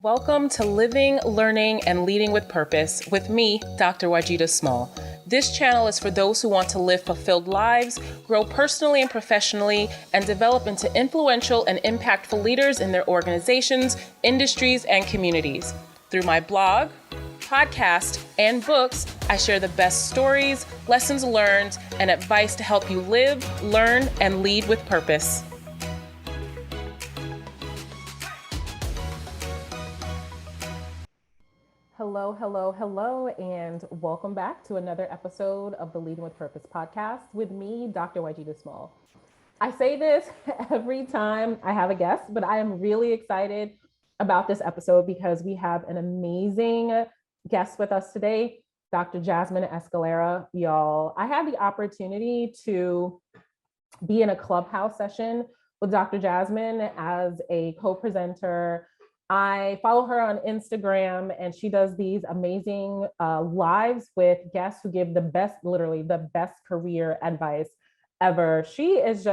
Welcome to Living, Learning, and Leading with Purpose with me, Dr. Wajida Small. This channel is for those who want to live fulfilled lives, grow personally and professionally, and develop into influential and impactful leaders in their organizations, industries, and communities. Through my blog, podcast, and books, I share the best stories, lessons learned, and advice to help you live, learn, and lead with purpose. Hello, and welcome back to another episode of the Leading with Purpose podcast with me, Dr. Wajida Small. I say this every time I have a guest, but I am really excited about this episode because we have an amazing guest with us today, Dr. Jasmine Escalera. Y'all, I had the opportunity to be in a Clubhouse session with Dr. Jasmine as a co-presenter. I follow her on Instagram, and she does these amazing lives with guests who give the best, literally the best career advice ever. She's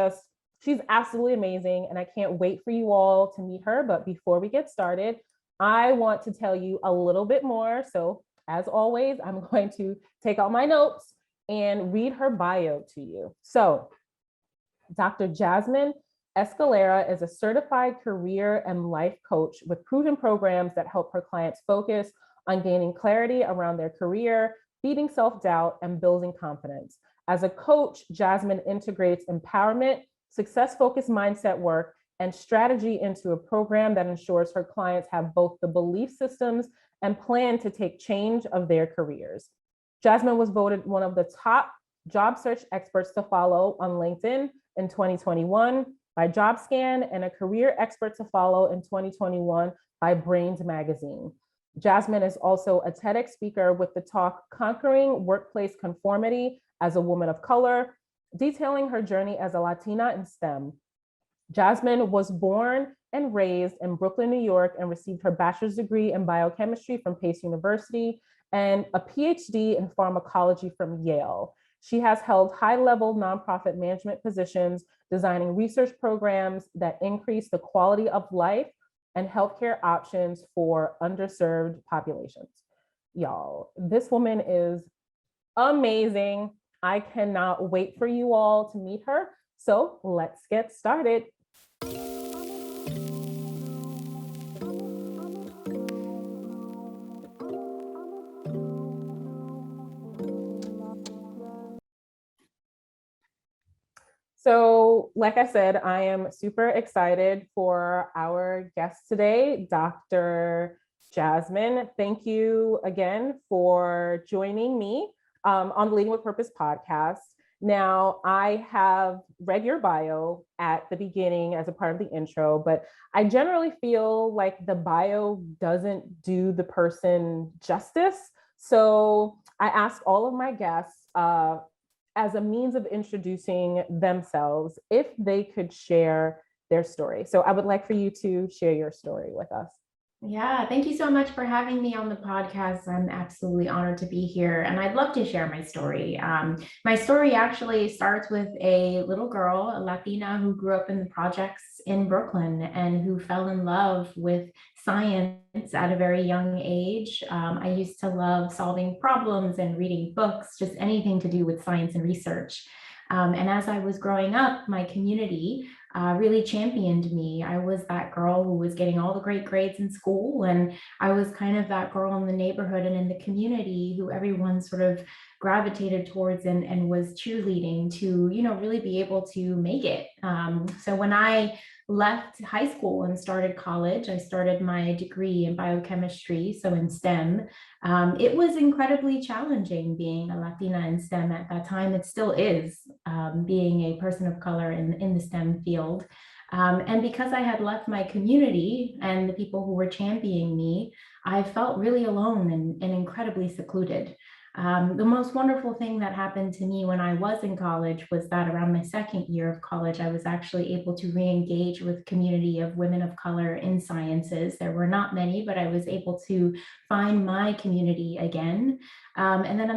absolutely amazing, and I can't wait for you all to meet her. But before we get started, I want to tell you a little bit more. So as always, I'm going to take out my notes and read her bio to you. So Dr. Jasmine Escalera is a certified career and life coach with proven programs that help her clients focus on gaining clarity around their career, beating self-doubt, and building confidence. As a coach, Jasmine integrates empowerment, success-focused mindset work, and strategy into a program that ensures her clients have both the belief systems and plan to take change of their careers. Jasmine was voted one of the top job search experts to follow on LinkedIn in 2021 by JobScan, and a career expert to follow in 2021 by Brains Magazine. Jasmine is also a TEDx speaker with the talk Conquering Workplace Conformity as a Woman of Color, detailing her journey as a Latina in STEM. Jasmine was born and raised in Brooklyn, New York, and received her bachelor's degree in biochemistry from Pace University and a PhD in pharmacology from Yale. She has held high-level nonprofit management positions, designing research programs that increase the quality of life and healthcare options for underserved populations. Y'all, this woman is amazing. I cannot wait for you all to meet her. So let's get started. So, like I said, I am super excited for our guest today, Dr. Jasmine. Thank you again for joining me on the Leading with Purpose podcast. Now, I have read your bio at the beginning as a part of the intro, but I generally feel like the bio doesn't do the person justice. So I asked all of my guests, as a means of introducing themselves, if they could share their story. So I would like for you to share your story with us. Yeah, thank you so much for having me on the podcast. I'm absolutely honored to be here, and I'd love to share my story. My story actually starts with a little girl, a Latina who grew up in the projects in Brooklyn and who fell in love with science at a very young age. I used to love solving problems and reading books, just anything to do with science and research. And as I was growing up, my community really championed me. I was that girl who was getting all the great grades in school, and I was kind of that girl in the neighborhood and in the community who everyone sort of gravitated towards and was cheerleading to, really be able to make it. So when I left high school and started college, I started my degree in biochemistry, so in STEM. It was incredibly challenging being a Latina in STEM at that time. It still is, being a person of color in the STEM field. And because I had left my community and the people who were championing me, I felt really alone and incredibly secluded. The most wonderful thing that happened to me when I was in college was that around my second year of college, I was actually able to re-engage with a community of women of color in sciences. There were not many, but I was able to find my community again. And then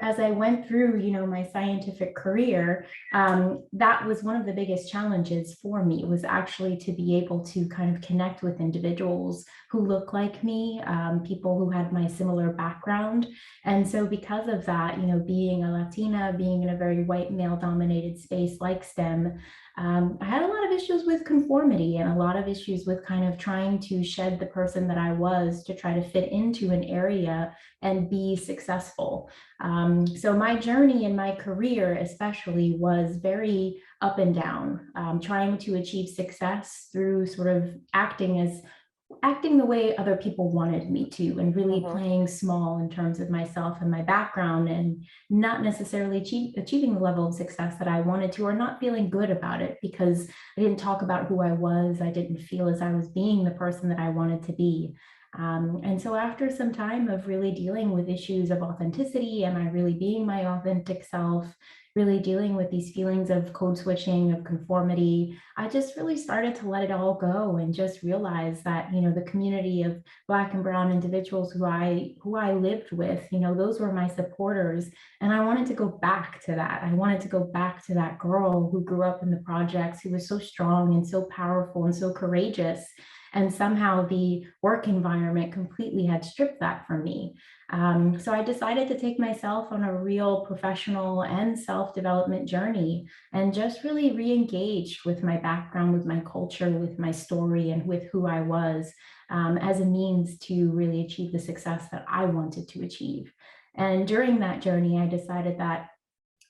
as I went through, my scientific career, that was one of the biggest challenges for me, was actually to be able to kind of connect with individuals who look like me, people who had my similar background. And so because of that, being a Latina, being in a very white male dominated space like STEM, I had a lot of issues with conformity and a lot of issues with kind of trying to shed the person that I was to try to fit into an area and be successful. So my journey in my career especially was very up and down, trying to achieve success through sort of acting the way other people wanted me to, and really playing small in terms of myself and my background, and not necessarily achieving the level of success that I wanted to, or not feeling good about it because I didn't talk about who I was. I didn't feel as I was being the person that I wanted to be. And so after some time of really dealing with issues of authenticity, am I really being my authentic self, really dealing with these feelings of code switching, of conformity, I just really started to let it all go and just realize that, the community of Black and Brown individuals who I lived with, those were my supporters. And I wanted to go back to that. I wanted to go back to that girl who grew up in the projects, who was so strong and so powerful and so courageous. And somehow the work environment completely had stripped that from me. So I decided to take myself on a real professional and self-development journey, and just really re-engaged with my background, with my culture, with my story, and with who I was, as a means to really achieve the success that I wanted to achieve. And during that journey, I decided that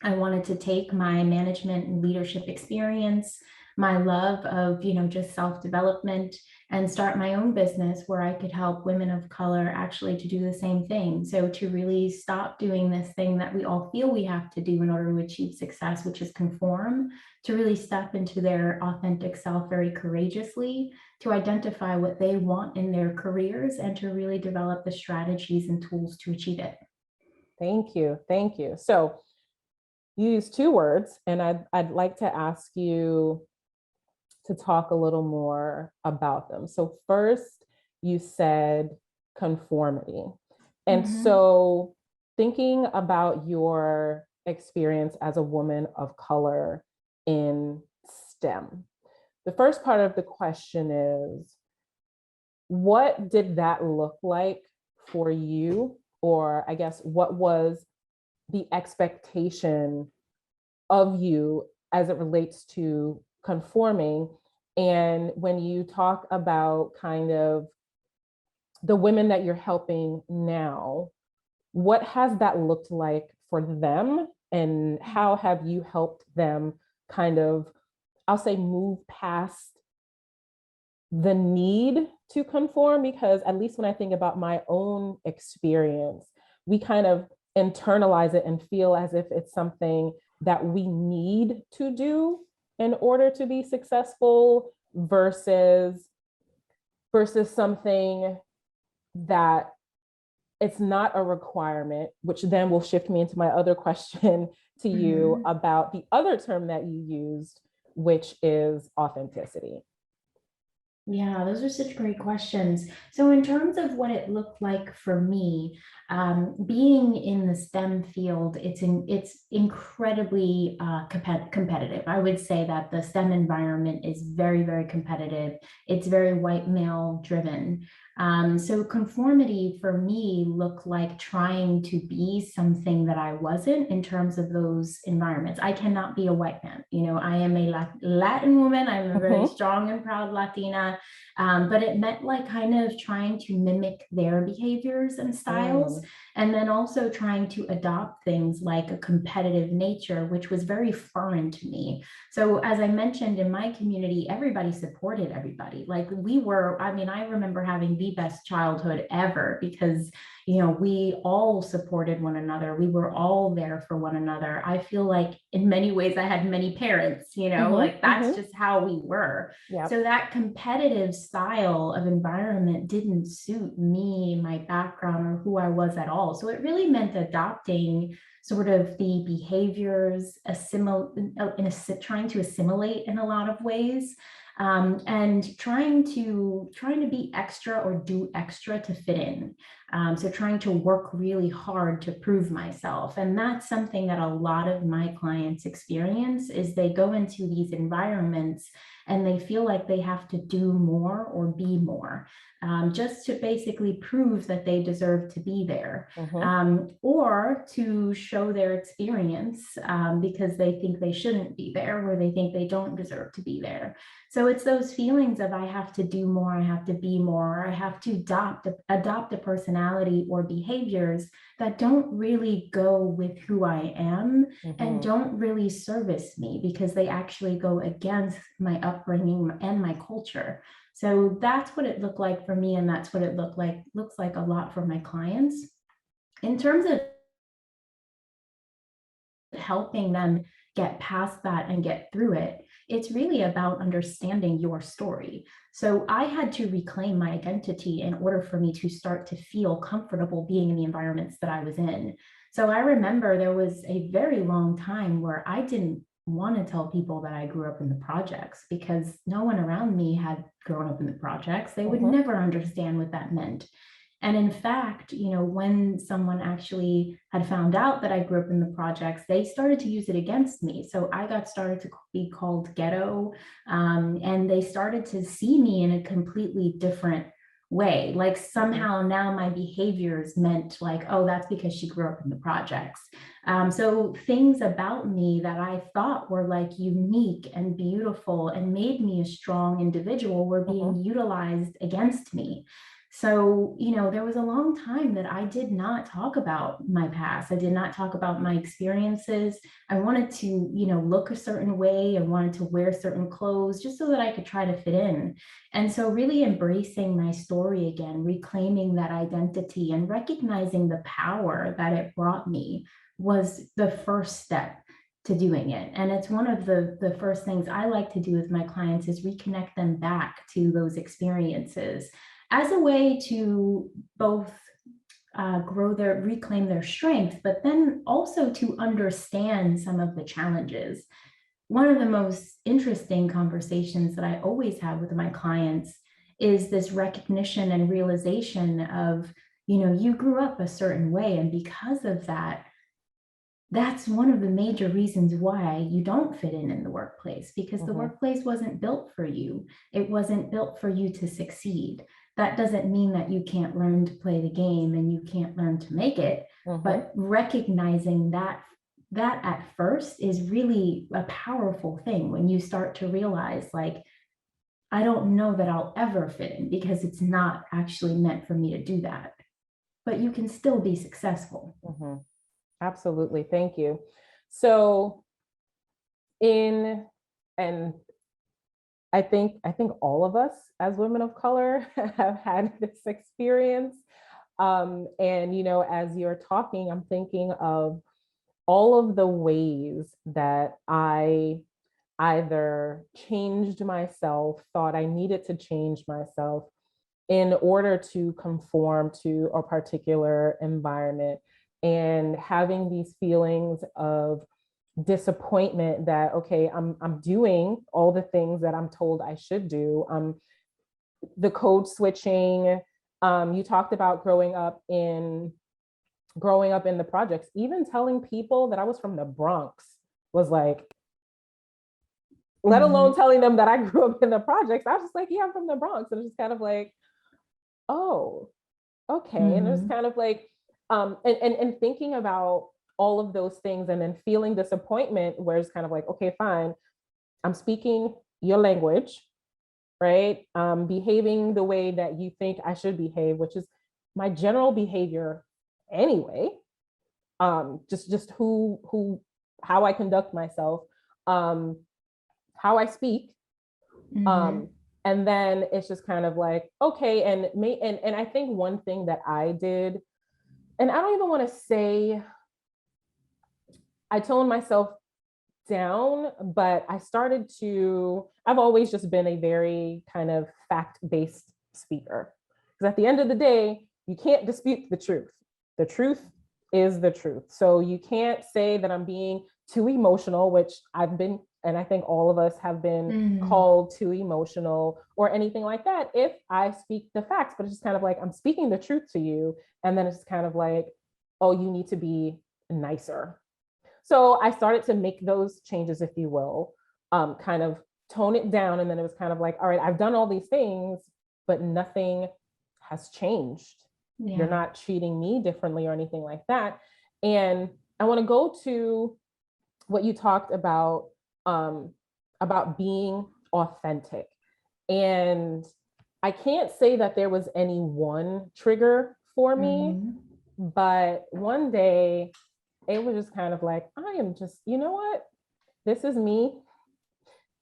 I wanted to take my management and leadership experience, my love of, just self-development, and start my own business where I could help women of color actually to do the same thing. So to really stop doing this thing that we all feel we have to do in order to achieve success, which is conform, to really step into their authentic self very courageously, to identify what they want in their careers, and to really develop the strategies and tools to achieve it. Thank you. Thank you. So you use two words, and I'd like to ask you to talk a little more about them. So first, you said conformity. And so thinking about your experience as a woman of color in STEM, the first part of the question is, what did that look like for you? Or I guess, what was the expectation of you as it relates to conforming? And when you talk about kind of the women that you're helping now, what has that looked like for them? And how have you helped them kind of, I'll say, move past the need to conform? Because at least when I think about my own experience, we kind of internalize it and feel as if it's something that we need to do in order to be successful, versus something that it's not a requirement, which then will shift me into my other question to you about the other term that you used, which is authenticity. Yeah, those are such great questions. So in terms of what it looked like for me, being in the STEM field, it's incredibly competitive. I would say that the STEM environment is very, very competitive. It's very white male driven. So conformity for me looked like trying to be something that I wasn't in terms of those environments. I cannot be a white man. I am a Latin woman. I'm a very strong and proud Latina. But it meant like kind of trying to mimic their behaviors and styles, and then also trying to adopt things like a competitive nature, which was very foreign to me. So as I mentioned, in my community, everybody supported everybody. Like I remember having the best childhood ever because we all supported one another. We were all there for one another. I feel like in many ways I had many parents, like that's just how we were. Yep. So that competitive style of environment didn't suit me, my background, or who I was at all. So it really meant adopting sort of the behaviors, trying to assimilate in a lot of ways. and trying to be extra or do extra to fit in. So trying to work really hard to prove myself. And that's something that a lot of my clients experience is they go into these environments and they feel like they have to do more or be more, just to basically prove that they deserve to be there, or to show their experience, because they think they shouldn't be there or they think they don't deserve to be there. So it's those feelings of I have to do more, I have to be more, I have to adopt a personality or behaviors that don't really go with who I am and don't really service me because they actually go against my upbringing and my culture. So that's what it looked like for me, and that's what it looks like a lot for my clients. In terms of helping them get past that and get through it, it's really about understanding your story. So I had to reclaim my identity in order for me to start to feel comfortable being in the environments that I was in. So I remember there was a very long time where I didn't want to tell people that I grew up in the projects because no one around me had grown up in the projects. They would never understand what that meant. And in fact, when someone actually had found out that I grew up in the projects, they started to use it against me. So I got started to be called ghetto, and they started to see me in a completely different way. Like somehow now my behaviors meant like, oh, that's because she grew up in the projects. So things about me that I thought were like unique and beautiful and made me a strong individual were being utilized against me. So, there was a long time that I did not talk about my past. I did not talk about my experiences. I wanted to, look a certain way. I wanted to wear certain clothes just so that I could try to fit in. And so really embracing my story again, reclaiming that identity and recognizing the power that it brought me was the first step to doing it. And it's one of the first things I like to do with my clients is reconnect them back to those experiences as a way to both reclaim their strength, but then also to understand some of the challenges. One of the most interesting conversations that I always have with my clients is this recognition and realization of, you grew up a certain way. And because of that, that's one of the major reasons why you don't fit in the workplace, because the workplace wasn't built for you. It wasn't built for you to succeed. That doesn't mean that you can't learn to play the game and you can't learn to make it, but recognizing that at first is really a powerful thing when you start to realize, like, I don't know that I'll ever fit in because it's not actually meant for me to do that, but you can still be successful. Absolutely. Thank you. So and I think all of us as women of color have had this experience. And, as you're talking, I'm thinking of all of the ways that I either changed myself, thought I needed to change myself in order to conform to a particular environment, and having these feelings of disappointment that, okay, I'm doing all the things that I'm told I should do. The code switching. You talked about growing up in the projects. Even telling people that I was from the Bronx was like, let alone telling them that I grew up in the projects. I was just like, yeah, I'm from the Bronx. And it's just kind of like, oh, okay. And it's kind of like, and thinking about all of those things and then feeling disappointment where it's kind of like, okay, fine, I'm speaking your language, right? Behaving the way that you think I should behave, which is my general behavior anyway. Just how I conduct myself, how I speak. And then it's just kind of like, okay, and I think one thing that I did, and I don't even want to say I toned myself down, but I've always just been a very kind of fact-based speaker. Because at the end of the day, you can't dispute the truth. The truth is the truth. So you can't say that I'm being too emotional, which I've been And I think all of us have been called too emotional or anything like that if I speak the facts, but it's just kind of like, I'm speaking the truth to you. And then it's kind of like, oh, you need to be nicer. So I started to make those changes, if you will, kind of tone it down. And then it was kind of like, all right, I've done all these things, but nothing has changed. Yeah. You're not treating me differently or anything like that. And I want to go to what you talked about being authentic. And I can't say that there was any one trigger for me, but one day it was just kind of like, I am just, you know what? This is me.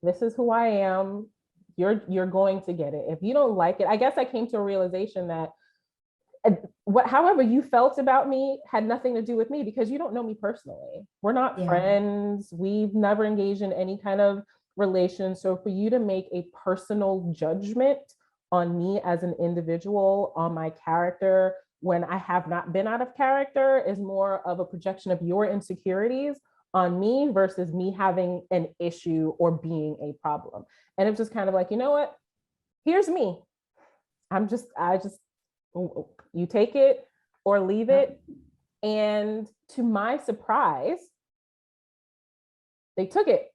This is who I am. You're going to get it. If you don't like it, I guess I came to a realization that however you felt about me had nothing to do with me, because you don't know me personally. We're not friends. We've never engaged in any kind of relation. So for you to make a personal judgment on me as an individual, on my character, when I have not been out of character, is more of a projection of your insecurities on me versus me having an issue or being a problem. And it's just kind of like, you know what? Here's me. I just, you take it or leave it. And to my surprise, they took it.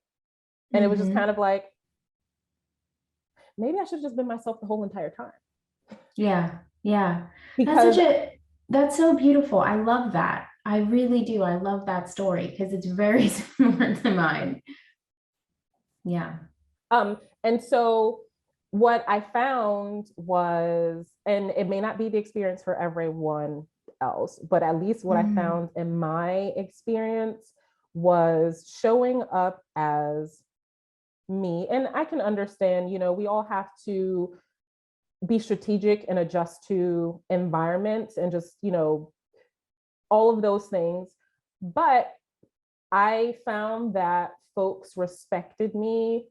And it was just kind of like, maybe I should have just been myself the whole entire time. Yeah. Yeah. Because that's so beautiful. I love that. I really do. I love that story because it's very similar to mine. Yeah. And so what I found was, and it may not be the experience for everyone else, but at least what I found in my experience was showing up as me. And I can understand, we all have to be strategic and adjust to environments and just, all of those things. But I found that folks respected me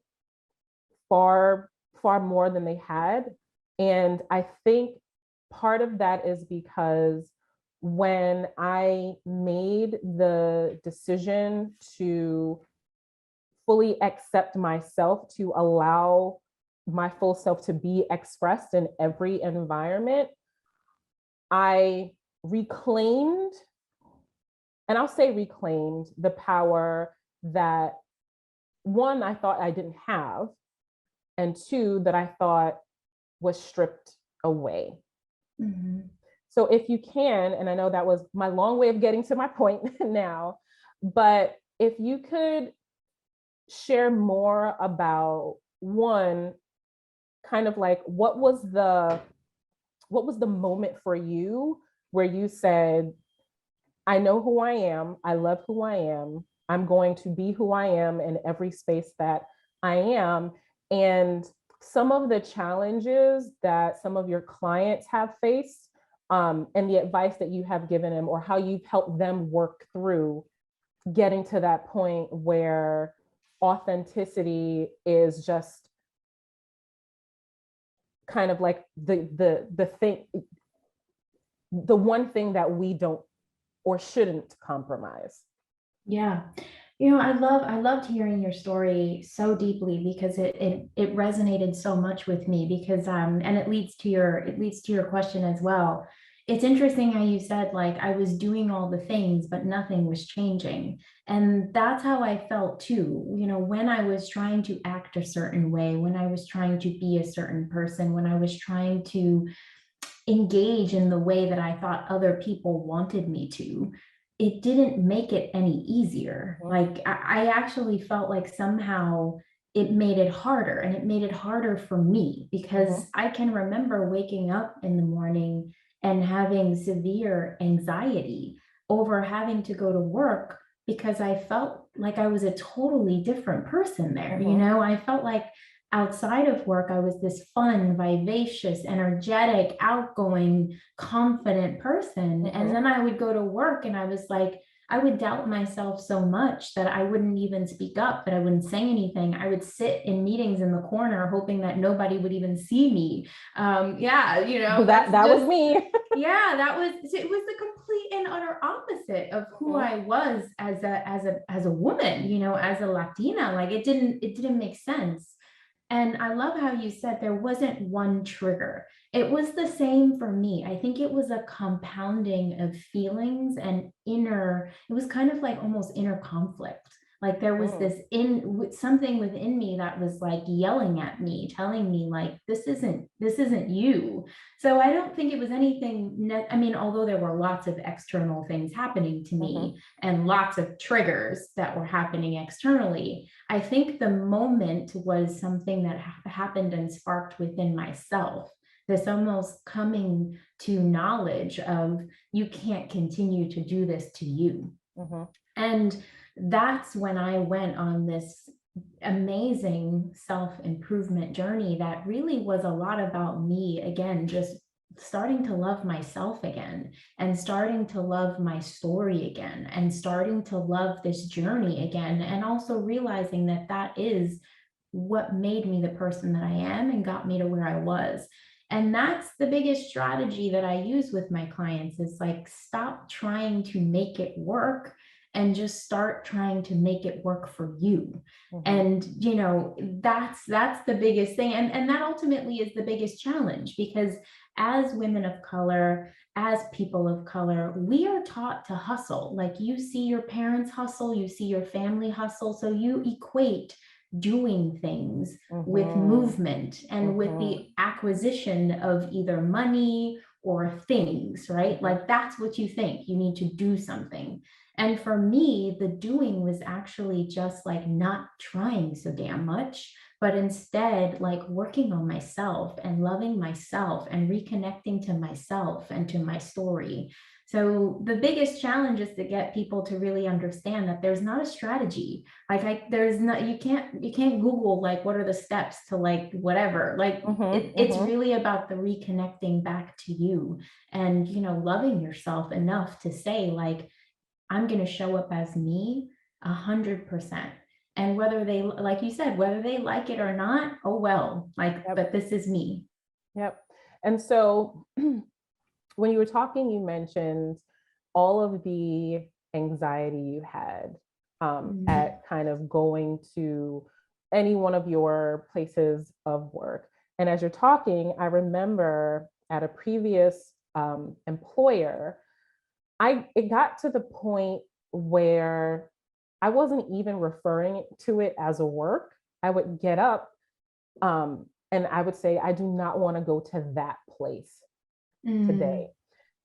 far more than they had. And I think part of that is because when I made the decision to fully accept myself, to allow my full self to be expressed in every environment, I reclaimed, and I'll say reclaimed, the power that, one, I thought I didn't have, and two, that I thought was stripped away. So if you can, and I know that was my long way of getting to my point now, but if you could share more about, one, kind of like what was the moment for you where you said, I know who I am, I love who I am, I'm going to be who I am in every space that I am. And some of the challenges that some of your clients have faced, and the advice that you have given them, or how you've helped them work through getting to that point where authenticity is just kind of like the thing, the one thing that we don't or shouldn't compromise. Yeah. I loved hearing your story so deeply because it resonated so much with me because and it leads to your question as well. It's interesting how you said, like, I was doing all the things, but nothing was changing. And that's how I felt too. When I was trying to act a certain way, when I was trying to be a certain person, when I was trying to engage in the way that I thought other people wanted me to, it didn't make it any easier. Like I actually felt like somehow it made it harder, and it made it harder for me because I can remember waking up in the morning and having severe anxiety over having to go to work because I felt like I was a totally different person there. I felt like outside of work, I was this fun, vivacious, energetic, outgoing, confident person. And then I would go to work and I was like, I would doubt myself so much that I wouldn't even speak up, that I wouldn't say anything. I would sit in meetings in the corner, hoping that nobody would even see me. That was me. Yeah, it was the complete and utter opposite of who Mhm, I was as a woman, as a Latina. Like it didn't make sense. And I love how you said there wasn't one trigger. It was the same for me. I think it was a compounding of feelings and it was kind of like almost inner conflict. Like there was mm, something within me that was like yelling at me, telling me like, this isn't you. So I don't think it was anything, I mean, although there were lots of external things happening to mhm, me and lots of triggers that were happening externally, I think the moment was something that happened and sparked within myself. This almost coming to knowledge of you can't continue to do this to you. mhm, And that's when I went on this amazing self-improvement journey that really was a lot about me, again, just starting to love myself again and starting to love my story again and starting to love this journey again, and also realizing that that is what made me the person that I am and got me to where I was. And that's the biggest strategy that I use with my clients is like, stop trying to make it work and just start trying to make it work for you. mhm. And that's the biggest thing, and that ultimately is the biggest challenge, because as women of color, as people of color, we are taught to hustle. Like you see your parents hustle, you see your family hustle, so you equate doing things with Mhm, movement and with mhm, the acquisition of either money or things, right? mhm, Like that's what you think. You need to do something. And for me, the doing was actually just like not trying so damn much, but instead like working on myself and loving myself and reconnecting to myself and to my story. So the biggest challenge is to get people to really understand that there's not a strategy. Like there's not, you can't Google like what are the steps to like whatever. Like mhm, it's mhm. really about the reconnecting back to you and loving yourself enough to say like, I'm going to show up as me 100%. And whether they, like you said, whether they like it or not, oh well, like, Yep, but this is me. yep. And so when you were talking, you mentioned all of the anxiety you had Mhm. at kind of going to any one of your places of work. And as you're talking, I remember at a previous employer, it got to the point where I wasn't even referring to it as a work. I would get up and I would say, I do not want to go to that place today. Mm,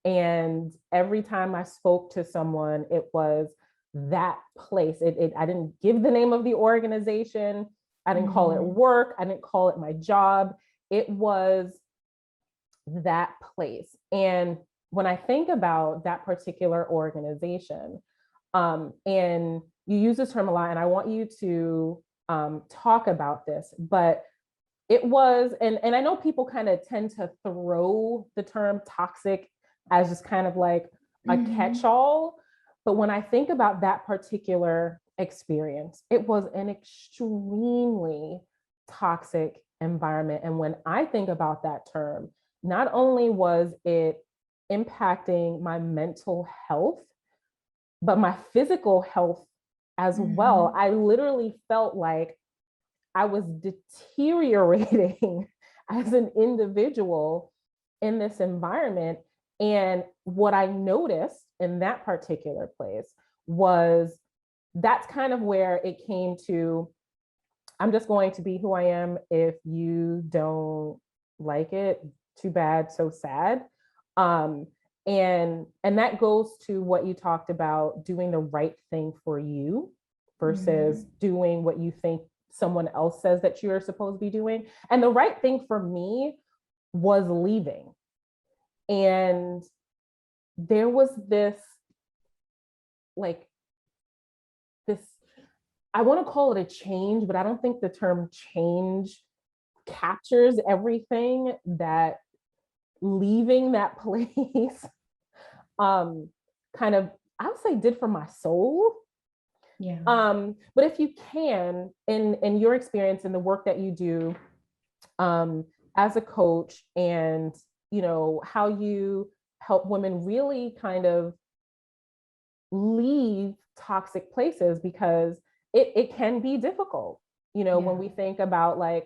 And every time I spoke to someone, it was that place. I didn't give the name of the organization. I didn't call it mhm, work. I didn't call it my job. It was that place. And when I think about that particular organization, and you use this term a lot, and I want you to talk about this, but it was, and I know people kind of tend to throw the term toxic as just kind of like a mhm, catch-all. But when I think about that particular experience, it was an extremely toxic environment. And when I think about that term, not only was it impacting my mental health, but my physical health as well. mhm, I literally felt like I was deteriorating as an individual in this environment. And what I noticed in that particular place was that's kind of where it came to, I'm just going to be who I am. If you don't like it, too bad, so sad. Um, and that goes to what you talked about, doing the right thing for you versus mhm, doing what you think someone else says that you're supposed to be doing. And the right thing for me was leaving. And there was this, like, this, I want to call it a change, but I don't think the term change captures everything that leaving that place um kind of, I would say, did for my soul. yeah. But if you can, in your experience in the work that you do um as a coach, and how you help women really kind of leave toxic places, because it can be difficult, when we think about like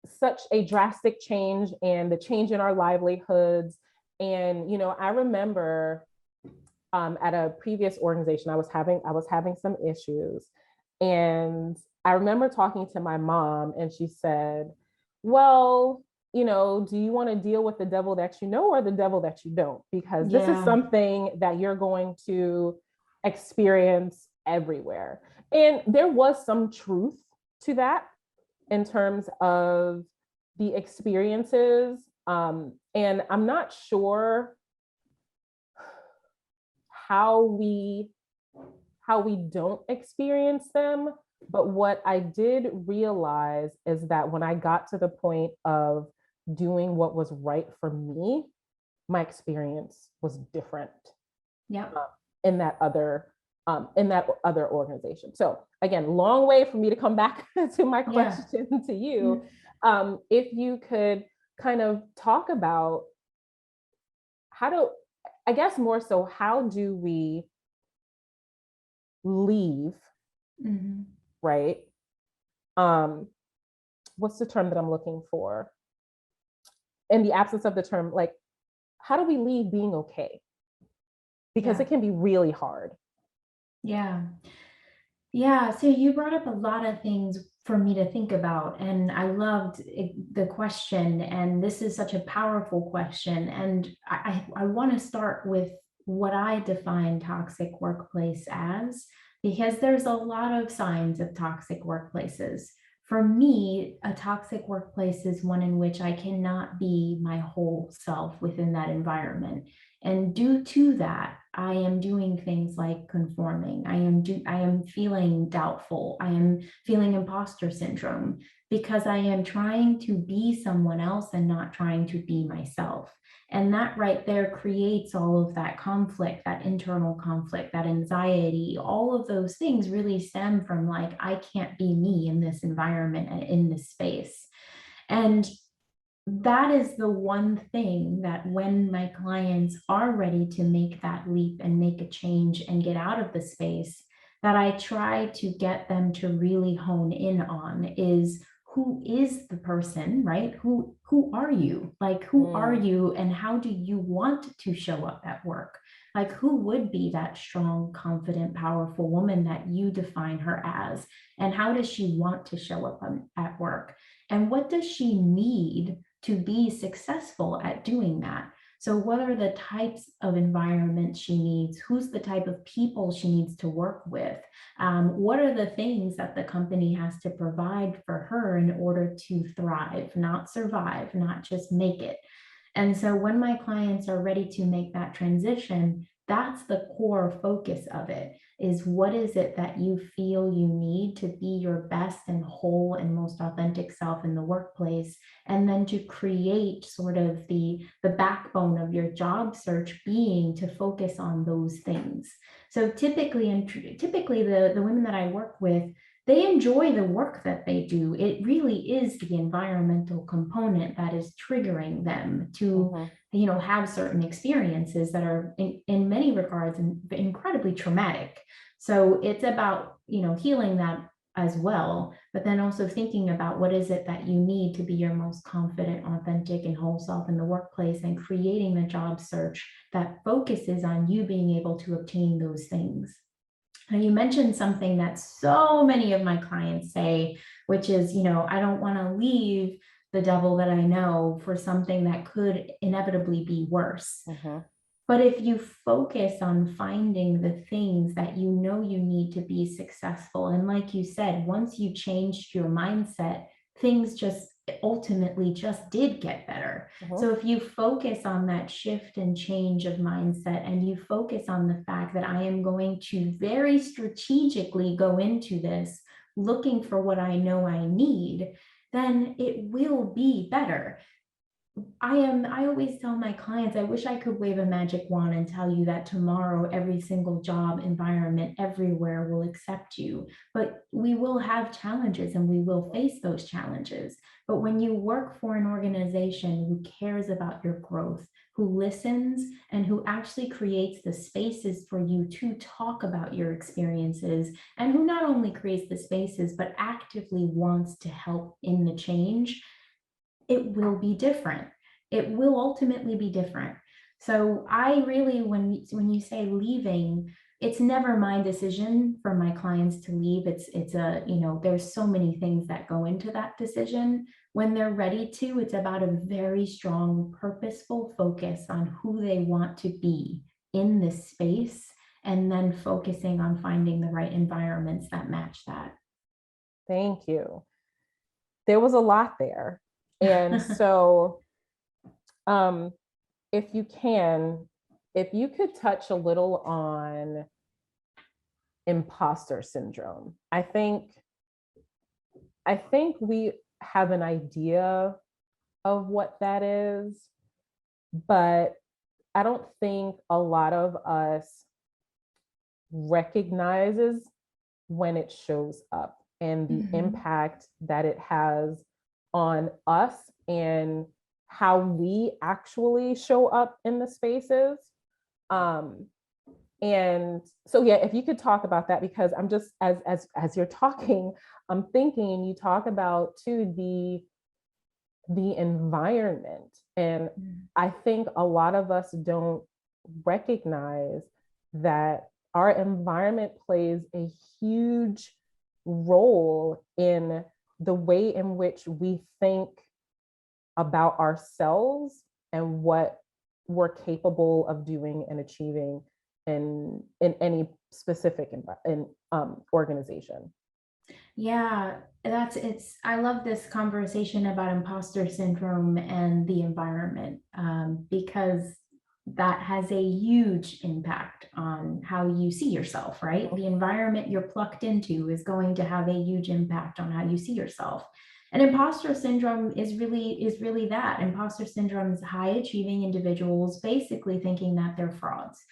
such a drastic change and the change in our livelihoods. And I remember at a previous organization, I was having some issues, and I remember talking to my mom, and she said, "Well, do you want to deal with the devil that you know or the devil that you don't? Because this is something that you're going to experience everywhere." And there was some truth to that in terms of the experiences. And I'm not sure how we don't experience them. But what I did realize is that when I got to the point of doing what was right for me, my experience was different. Yeah. In that other organization. So again, long way for me to come back to my question to you. If you could kind of talk about I guess more so, how do we leave, right? What's the term that I'm looking for? In the absence of the term, like, how do we leave being okay? Because it can be really hard. Yeah. Yeah. So you brought up a lot of things for me to think about, and I loved the question. And this is such a powerful question. And I want to start with what I define toxic workplace as, because there's a lot of signs of toxic workplaces. For me, a toxic workplace is one in which I cannot be my whole self within that environment. And due to that, I am doing things like conforming. I am feeling doubtful. I am feeling imposter syndrome because I am trying to be someone else and not trying to be myself. And that right there creates all of that conflict, that internal conflict, that anxiety. All of those things really stem from like, I can't be me in this environment and in this space. And that is the one thing that when my clients are ready to make that leap and make a change and get out of the space, that I try to get them to really hone in on is, who is the person, right? Who are you? Like, who are you and how do you want to show up at work? Like, who would be that strong, confident, powerful woman that you define her as? And how does she want to show up at work? And what does she need to be successful at doing that? So what are the types of environments she needs? Who's the type of people she needs to work with? What are the things that the company has to provide for her in order to thrive, not survive, not just make it? And so when my clients are ready to make that transition, that's the core focus of it, is what is it that you feel you need to be your best and whole and most authentic self in the workplace, and then to create sort of the backbone of your job search being to focus on those things. So typically the women that I work with, they enjoy the work that they do. It really is the environmental component that is triggering them to, have certain experiences that are in many regards incredibly traumatic. So it's about, healing that as well, but then also thinking about what is it that you need to be your most confident, authentic, and whole self in the workplace, and creating the job search that focuses on you being able to obtain those things. Now, you mentioned something that so many of my clients say, which is, I don't want to leave the devil that I know for something that could inevitably be worse. But if you focus on finding the things that you know you need to be successful, and like you said, once you changed your mindset, things just ultimately just did get better. So if you focus on that shift and change of mindset, and you focus on the fact that I am going to very strategically go into this looking for what I know I need, then it will be better. I always tell my clients, I wish I could wave a magic wand and tell you that tomorrow every single job environment everywhere will accept you. But we will have challenges and we will face those challenges. But when you work for an organization who cares about your growth, who listens, and who actually creates the spaces for you to talk about your experiences, and who not only creates the spaces, but actively wants to help in the change, it will be different. It will ultimately be different. So I really, when you say leaving, it's never my decision for my clients to leave. It's a, there's so many things that go into that decision. When they're ready to, it's about a very strong, purposeful focus on who they want to be in this space, and then focusing on finding the right environments that match that. Thank you. There was a lot there. And so if you could touch a little on imposter syndrome. I think we have an idea of what that is, but I don't think a lot of us recognizes when it shows up and the impact that it has on us and how we actually show up in the spaces. And so, yeah, if you could talk about that, because I'm just, as you're talking, I'm thinking, you talk about too the environment. And I think a lot of us don't recognize that our environment plays a huge role in the way in which we think about ourselves and what we're capable of doing and achieving in any specific organization. Yeah, I love this conversation about imposter syndrome and the environment, because that has a huge impact on how you see yourself, right? The environment you're plucked into is going to have a huge impact on how you see yourself. And imposter syndrome is really that. Imposter syndrome is high achieving individuals basically thinking that they're frauds,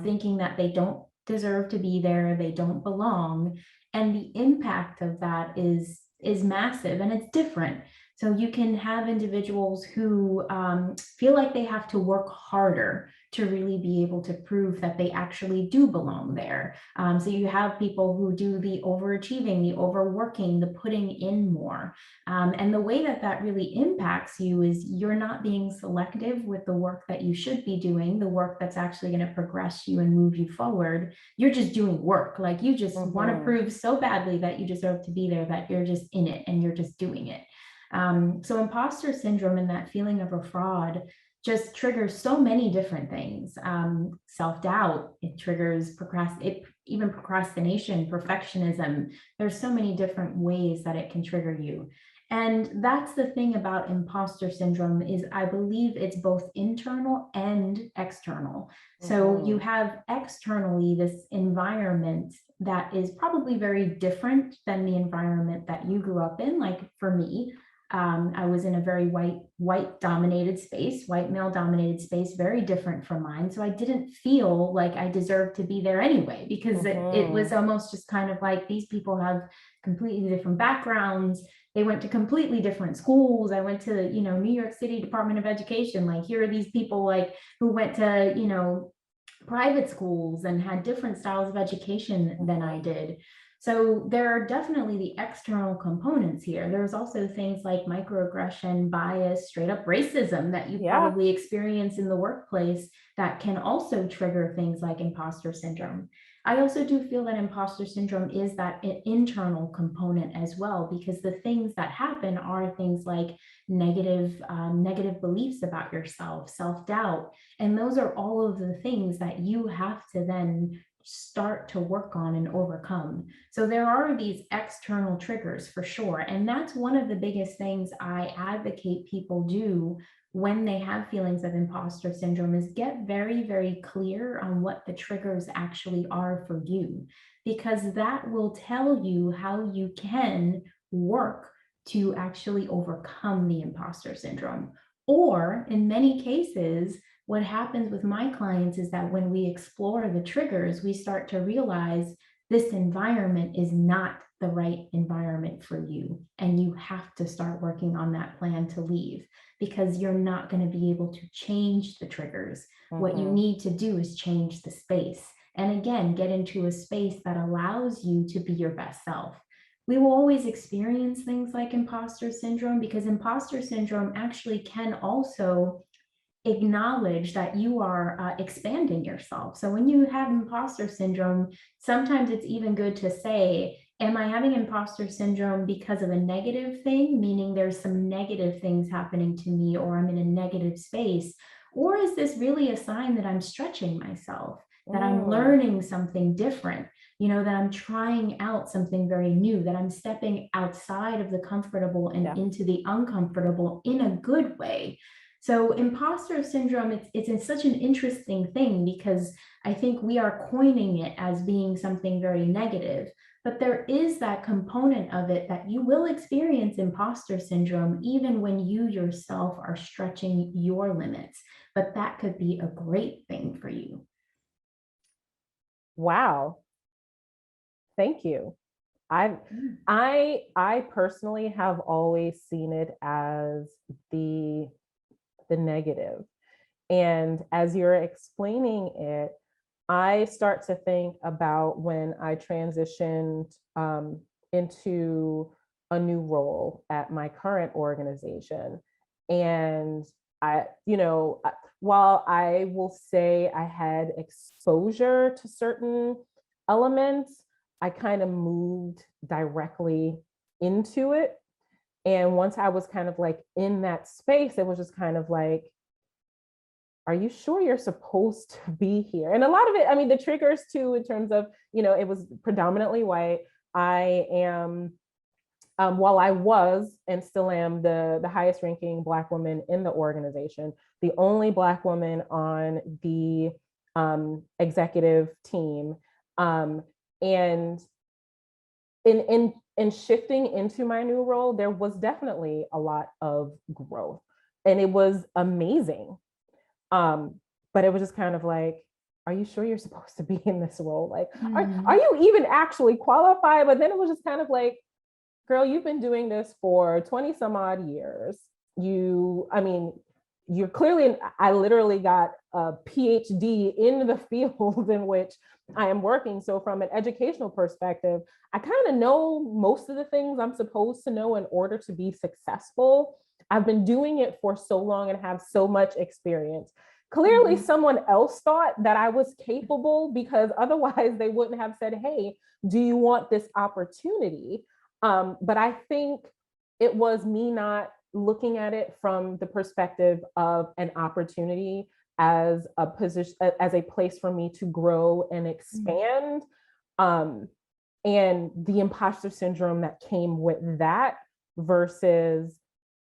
thinking that they don't deserve to be there, they don't belong. And the impact of that is massive, and it's different. So you can have individuals who feel like they have to work harder to really be able to prove that they actually do belong there. So you have people who do the overachieving, the overworking, the putting in more. And the way that that really impacts you is you're not being selective with the work that you should be doing, the work that's actually going to progress you and move you forward. You're just doing work. Like you just want to prove so badly that you deserve to be there that you're just in it and you're just doing it. So imposter syndrome and that feeling of a fraud just triggers so many different things. Self-doubt, it triggers even procrastination, perfectionism. There's so many different ways that it can trigger you. And that's the thing about imposter syndrome is I believe it's both internal and external. So you have externally this environment that is probably very different than the environment that you grew up in. Like for me, I was in a very white dominated space, white male dominated space, very different from mine. So I didn't feel like I deserved to be there anyway, because it was almost just kind of like these people have completely different backgrounds. They went to completely different schools. I went to, New York City Department of Education. Like here are these people like who went to, private schools and had different styles of education than I did. So there are definitely the external components here. There's also things like microaggression, bias, straight up racism that you probably experience in the workplace that can also trigger things like imposter syndrome. I also do feel that imposter syndrome is that internal component as well, because the things that happen are things like negative beliefs about yourself, self-doubt, and those are all of the things that you have to then start to work on and overcome. So there are these external triggers for sure. And that's one of the biggest things I advocate people do when they have feelings of imposter syndrome is get very, very clear on what the triggers actually are for you, because that will tell you how you can work to actually overcome the imposter syndrome. Or in many cases, what happens with my clients is that when we explore the triggers, we start to realize this environment is not the right environment for you. And you have to start working on that plan to leave, because you're not going to be able to change the triggers. What you need to do is change the space. And again, get into a space that allows you to be your best self. We will always experience things like imposter syndrome, because imposter syndrome actually can also acknowledge that you are expanding yourself. So when you have imposter syndrome, sometimes it's even good to say, am I having imposter syndrome because of a negative thing, meaning there's some negative things happening to me, or I'm in a negative space? Or is this really a sign that I'm stretching myself, that I'm learning something different, that I'm trying out something very new, that I'm stepping outside of the comfortable and into the uncomfortable in a good way? So imposter syndrome, it's such an interesting thing, because I think we are coining it as being something very negative, but there is that component of it that you will experience imposter syndrome even when you yourself are stretching your limits, but that could be a great thing for you. Wow. Thank you. I personally have always seen it as the negative. And as you're explaining it, I start to think about when I transitioned into a new role at my current organization. And while I will say I had exposure to certain elements, I kind of moved directly into it. And once I was kind of like in that space, it was just kind of like, are you sure you're supposed to be here? And a lot of it, I mean, the triggers too, in terms of, it was predominantly white. I am, while I was and still am the highest ranking Black woman in the organization, the only Black woman on the executive team. And in shifting into my new role, there was definitely a lot of growth, and it was amazing. But it was just kind of like, are you sure you're supposed to be in this role? Like, are you even actually qualified? But then it was just kind of like, girl, you've been doing this for 20 some odd years. You're clearly, I literally got a PhD in the field in which I am working. So from an educational perspective, I kind of know most of the things I'm supposed to know in order to be successful. I've been doing it for so long and have so much experience. Clearly, someone else thought that I was capable, because otherwise they wouldn't have said, hey, do you want this opportunity? But I think it was me not looking at it from the perspective of an opportunity as a position, as a place for me to grow and expand. And the imposter syndrome that came with that versus,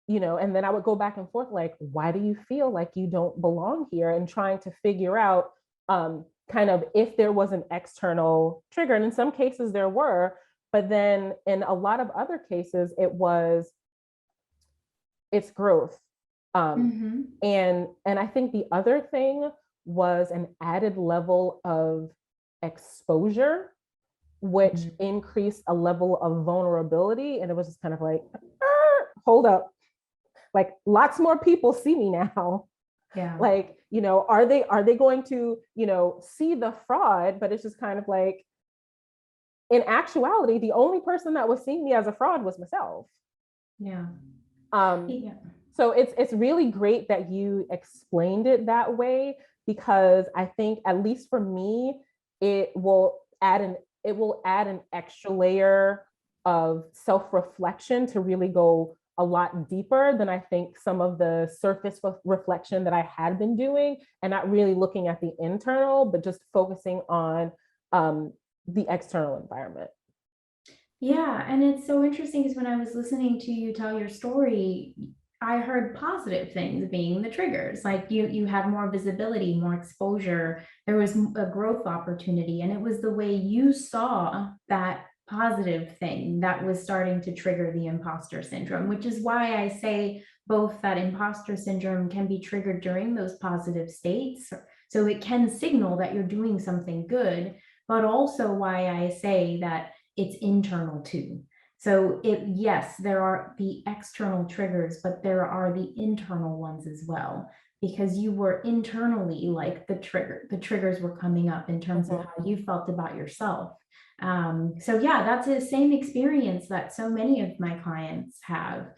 and then I would go back and forth, like, why do you feel like you don't belong here? And trying to figure out kind of if there was an external trigger. And in some cases there were, but then in a lot of other cases, it's growth. And I think the other thing was an added level of exposure, which increased a level of vulnerability. And it was just kind of like, hold up, like lots more people see me now. Yeah. Like, are they going to, see the fraud? But it's just kind of like, in actuality, the only person that was seeing me as a fraud was myself. Yeah. So it's really great that you explained it that way, because I think, at least for me, it will add an extra layer of self-reflection to really go a lot deeper than I think some of the surface reflection that I had been doing, and not really looking at the internal, but just focusing on the external environment. Yeah, and it's so interesting, because when I was listening to you tell your story, I heard positive things being the triggers. Like you had more visibility, more exposure. There was a growth opportunity, and it was the way you saw that positive thing that was starting to trigger the imposter syndrome, which is why I say both that imposter syndrome can be triggered during those positive states. So it can signal that you're doing something good, but also why I say that it's internal too. So yes, there are the external triggers, but there are the internal ones as well, because you were internally like the triggers were coming up in terms of how you felt about yourself. So yeah, that's the same experience that so many of my clients have.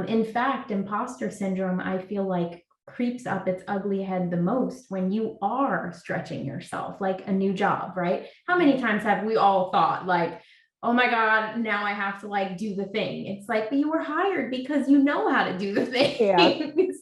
In fact, imposter syndrome, I feel like creeps up its ugly head the most when you are stretching yourself, like a new job, right? How many times have we all thought like, oh my God, now I have to like do the thing. It's like, but you were hired because you know how to do the thing. Yeah, It's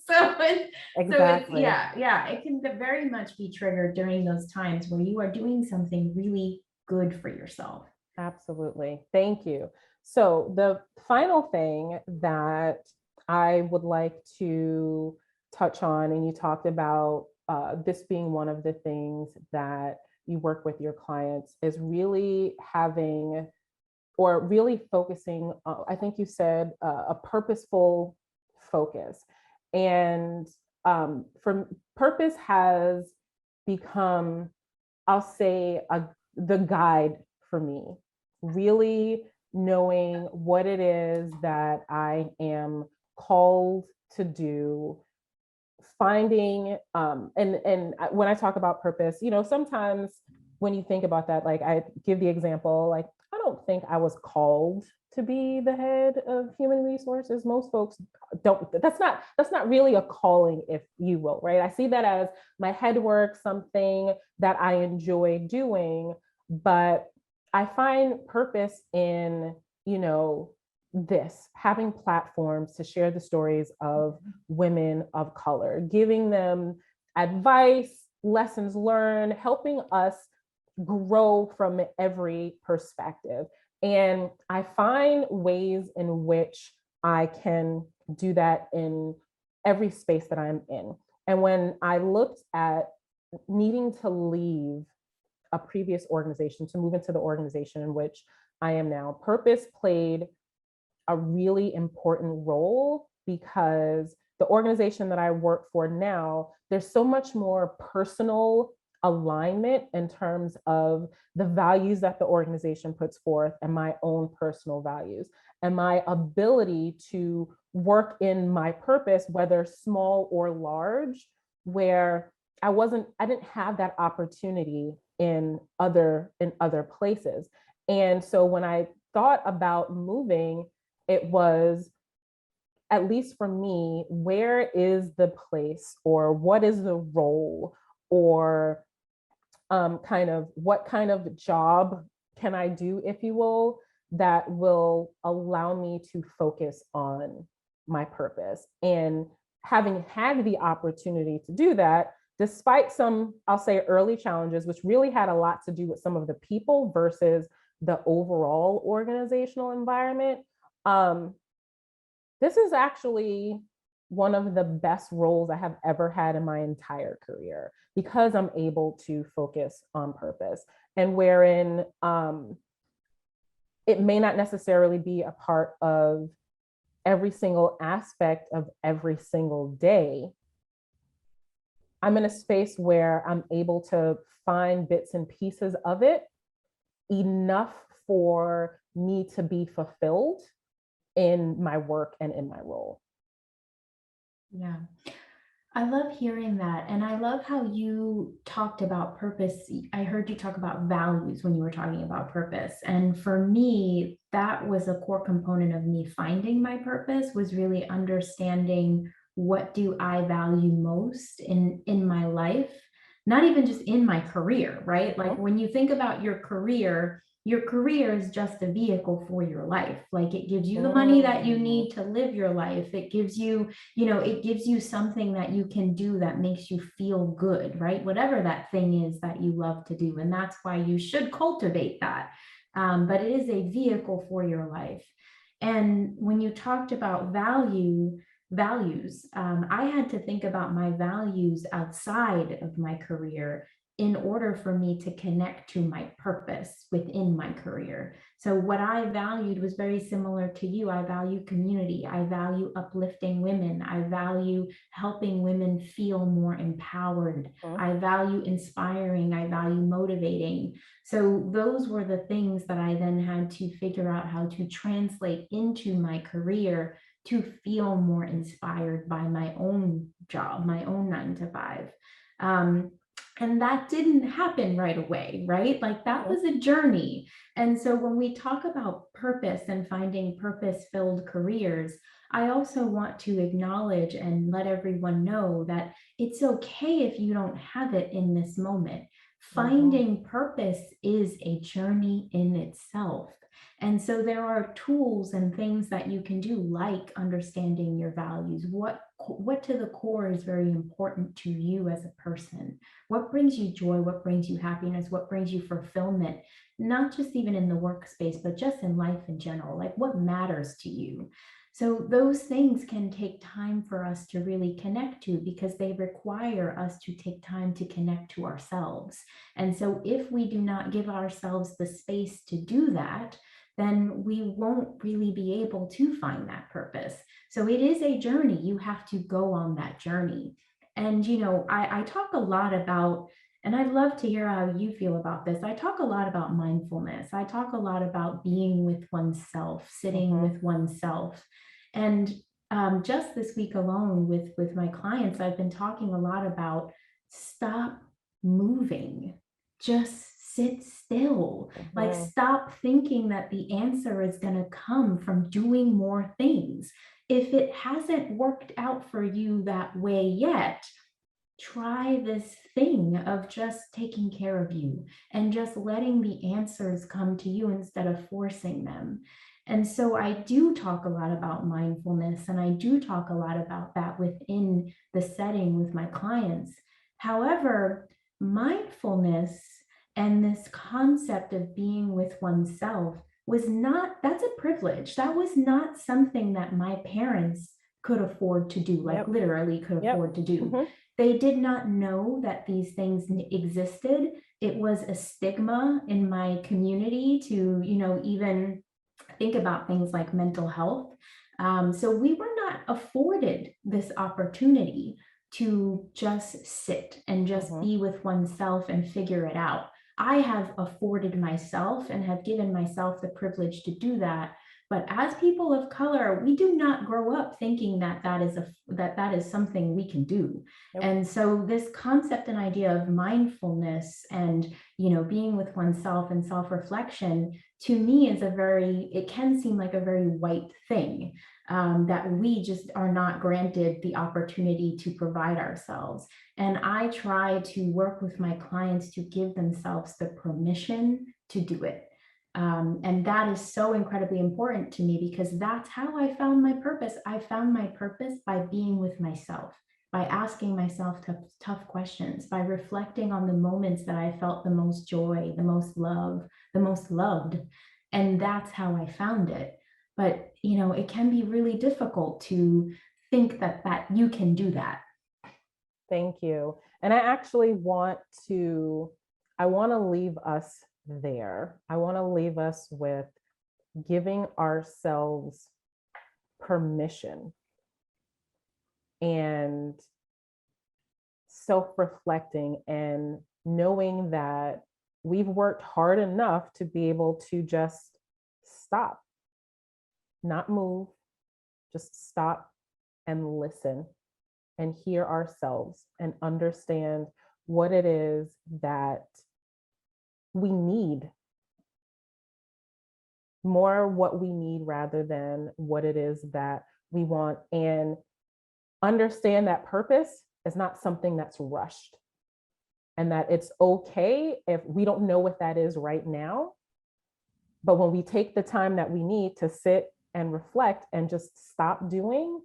exactly. yeah, it can very much be triggered during those times where you are doing something really good for yourself. Absolutely. Thank you. So, the final thing that I would like to touch on, and you talked about this being one of the things that you work with your clients, is really having or really focusing, I think you said a purposeful focus. And from purpose has become, I'll say, the guide for me, really knowing what it is that I am called to do, finding and when I talk about purpose, sometimes when you think about that, like I give the example, like I don't think I was called to be the head of human resources. Most folks don't. That's not really a calling, if you will, right? I see that as my head work, something that I enjoy doing, but I find purpose in, this having platforms to share the stories of women of color, giving them advice, lessons learned, helping us grow from every perspective. And I find ways in which I can do that in every space that I'm in. And when I looked at needing to leave a previous organization to move into the organization in which I am now, purpose played a really important role, because the organization that I work for now, there's so much more personal alignment in terms of the values that the organization puts forth and my own personal values and my ability to work in my purpose, whether small or large, where I didn't have that opportunity in other places. And so when I thought about moving, it was, at least for me, where is the place, or what is the role, or kind of what kind of job can I do, if you will, that will allow me to focus on my purpose. And having had the opportunity to do that, despite some, I'll say, early challenges, which really had a lot to do with some of the people versus the overall organizational environment, um, this is actually one of the best roles I have ever had in my entire career, because I'm able to focus on purpose, and wherein it may not necessarily be a part of every single aspect of every single day. I'm in a space where I'm able to find bits and pieces of it enough for me to be fulfilled in my work and in my role. Yeah. I love hearing that. And I love how you talked about purpose. I heard you talk about values when you were talking about purpose. And for me, that was a core component of me finding my purpose, was really understanding what do I value most in my life, not even just in my career, right? Like when you think about your career is just a vehicle for your life. Like it gives you the money that you need to live your life. It gives you, it gives you something that you can do that makes you feel good, right? Whatever that thing is that you love to do. And that's why you should cultivate that. But it is a vehicle for your life. And when you talked about values, I had to think about my values outside of my career in order for me to connect to my purpose within my career. So what I valued was very similar to you. I value community. I value uplifting women. I value helping women feel more empowered. I value inspiring. I value motivating. So those were the things that I then had to figure out how to translate into my career to feel more inspired by my own job, my own 9 to 5. And that didn't happen right away, right? Like that was a journey. And so when we talk about purpose and finding purpose-filled careers, I also want to acknowledge and let everyone know that it's okay if you don't have it in this moment. Finding purpose is a journey in itself. And so there are tools and things that you can do, like understanding your values. What to the core is very important to you as a person? What brings you joy? What brings you happiness? What brings you fulfillment? Not just even in the workspace, but just in life in general. Like what matters to you? So those things can take time for us to really connect to, because they require us to take time to connect to ourselves. And so if we do not give ourselves the space to do that, then we won't really be able to find that purpose. So it is a journey. You have to go on that journey. And, I talk a lot about, and I'd love to hear how you feel about this. I talk a lot about mindfulness. I talk a lot about being with oneself, sitting with oneself. And just this week alone with my clients, I've been talking a lot about stop moving, just sit still. Like stop thinking that the answer is going to come from doing more things. If it hasn't worked out for you that way yet, try this thing of just taking care of you and just letting the answers come to you instead of forcing them. And so I do talk a lot about mindfulness, and I do talk a lot about that within the setting with my clients. However, mindfulness and this concept of being with oneself was not, that's a privilege. That was not something that my parents could afford to do, like literally could afford to do. They did not know that these things existed. It was a stigma in my community to, even think about things like mental health. So we were not afforded this opportunity to just sit and just be with oneself and figure it out. I have afforded myself and have given myself the privilege to do that. But as people of color, we do not grow up thinking that that is something we can do. And so this concept and idea of mindfulness and, being with oneself and self-reflection, to me is it can seem like a very white thing, that we just are not granted the opportunity to provide ourselves. And I try to work with my clients to give themselves the permission to do it. And that is so incredibly important to me, because that's how I found my purpose. I found my purpose by being with myself, by asking myself tough questions, by reflecting on the moments that I felt the most joy, the most love, the most loved. And that's how I found it. But, it can be really difficult to think that you can do that. Thank you. And I actually want to leave us there. I want to leave us with giving ourselves permission and self-reflecting and knowing that we've worked hard enough to be able to just stop, not move, just stop and listen and hear ourselves and understand what it is that we need, more what we need rather than what it is that we want, and understand that purpose is not something that's rushed, and that it's okay if we don't know what that is right now. But when we take the time that we need to sit and reflect and just stop doing,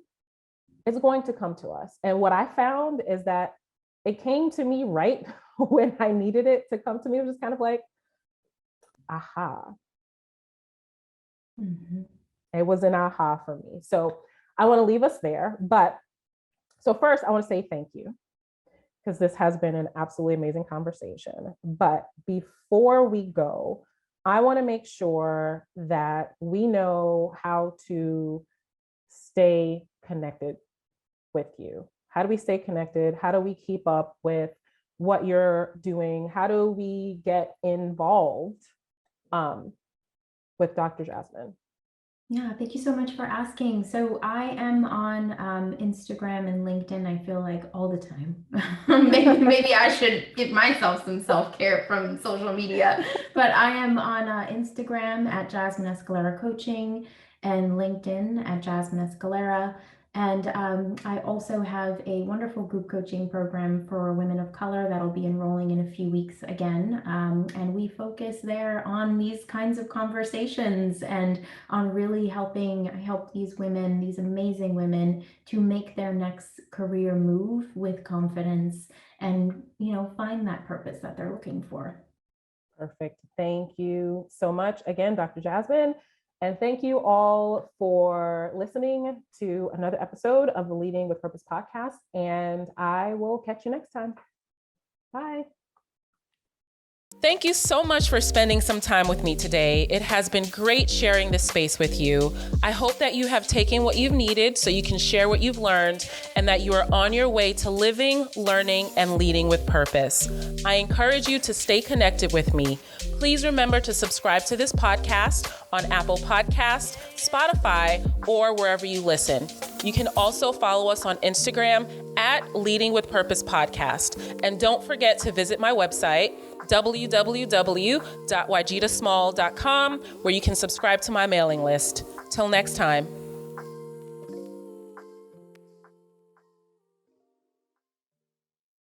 it's going to come to us. And what I found is that it came to me right when I needed it to come to me. It was just kind of like, aha. It was an aha for me. So I want to leave us there. But so first, I want to say thank you, because this has been an absolutely amazing conversation. But before we go, I want to make sure that we know how to stay connected with you. How do we stay connected? How do we keep up with what you're doing? How do we get involved with Dr. Jasmine? Yeah, thank you so much for asking. So I am on Instagram and LinkedIn, I feel like all the time. Maybe I should give myself some self-care from social media. But I am on Instagram at Jasmine Escalera Coaching and LinkedIn at Jasmine Escalera. And I also have a wonderful group coaching program for women of color that'll be enrolling in a few weeks again. And we focus there on these kinds of conversations and on really help these women, these amazing women, to make their next career move with confidence and, find that purpose that they're looking for. Perfect. Thank you so much again, Dr. Jasmine. And thank you all for listening to another episode of the Leading with Purpose podcast. And I will catch you next time. Bye. Thank you so much for spending some time with me today. It has been great sharing this space with you. I hope that you have taken what you've needed so you can share what you've learned and that you are on your way to living, learning, and leading with purpose. I encourage you to stay connected with me. Please remember to subscribe to this podcast on Apple Podcasts, Spotify, or wherever you listen. You can also follow us on Instagram at Leading with Purpose Podcast. And don't forget to visit my website, www.wajitasmall.com, where you can subscribe to my mailing list. Till next time.